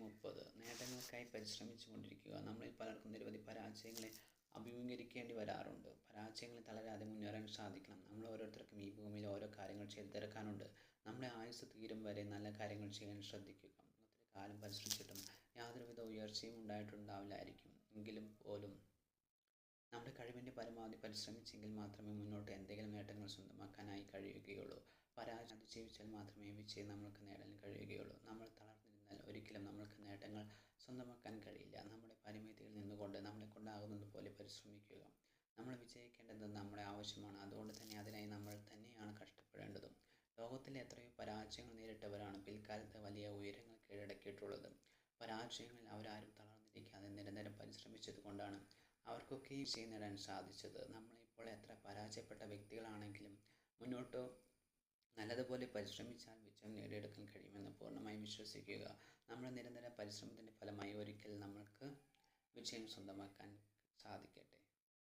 30 നേട്ടങ്ങൾക്കായി പരിശ്രമിച്ചു കൊണ്ടിരിക്കുക. നമ്മളിൽ പലർക്കും നിരവധി പരാജയങ്ങളെ അഭിമുഖീകരിക്കേണ്ടി വരാറുണ്ട്. പരാജയങ്ങളിൽ തളരാതെ മുന്നേറാൻ സാധിക്കണം. നമ്മൾ ഓരോരുത്തർക്കും ഈ ഭൂമിയിൽ ഓരോ കാര്യങ്ങൾ ചെയ്തു തീർക്കാനുണ്ട്. നമ്മുടെ ആയുസ്സ് തീരും വരെ നല്ല കാര്യങ്ങൾ ചെയ്യാൻ ശ്രദ്ധിക്കുക. ഒത്തിരി കാലം പരിശ്രമിച്ചിട്ടും യാതൊരുവിധ ഉയർച്ചയും ഉണ്ടായിട്ടുണ്ടാവില്ലായിരിക്കും. എങ്കിലും പോലും നമ്മുടെ കഴിവിൻ്റെ പരമാവധി പരിശ്രമിച്ചെങ്കിൽ മാത്രമേ മുന്നോട്ട് എന്തെങ്കിലും നേട്ടങ്ങൾ സ്വന്തമാക്കാനായി കഴിയുകയുള്ളൂ. പരാജയം അതിജീവിച്ചാൽ മാത്രമേ വിജയം നമ്മൾക്ക് നേടാൻ കഴിയുകയുള്ളൂ. നമ്മൾ തളർന്നിരുന്നാൽ ഒരിക്കലും നമ്മൾക്ക് നേട്ടങ്ങൾ സ്വന്തമാക്കാൻ കഴിയില്ല. നമ്മുടെ പരിമിതിയിൽ നിന്നുകൊണ്ട് നമ്മളെക്കൊണ്ടാകുന്നത് പോലെ പരിശ്രമിക്കുക. നമ്മൾ വിജയിക്കേണ്ടത് നമ്മുടെ ആവശ്യമാണ്. അതുകൊണ്ട് തന്നെ അതിനായി നമ്മൾ തന്നെയാണ് കഷ്ടപ്പെടേണ്ടതും. ലോകത്തിലെ എത്രയോ പരാജയങ്ങൾ നേരിട്ടവരാണ് പിൽക്കാലത്ത് വലിയ ഉയരങ്ങൾ കീഴടക്കിയിട്ടുള്ളത്. പരാജയങ്ങളിൽ അവരാരും തളർന്നിരിക്കാതെ നിരന്തരം പരിശ്രമിച്ചത് കൊണ്ടാണ് അവർക്കൊക്കെ വിജയം നേടാൻ സാധിച്ചത്. നമ്മളിപ്പോൾ എത്ര പരാജയപ്പെട്ട വ്യക്തികളാണെങ്കിലും മുന്നോട്ട് നല്ലതുപോലെ പരിശ്രമിച്ചാൽ വിജയം നേടിയെടുക്കാൻ കഴിയുമെന്ന് പൂർണ്ണമായും വിശ്വസിക്കുക. നമ്മുടെ നിരന്തര പരിശ്രമത്തിൻ്റെ ഫലമായി ഒരിക്കൽ നമ്മൾക്ക് വിജയം സ്വന്തമാക്കാൻ സാധിക്കട്ടെ.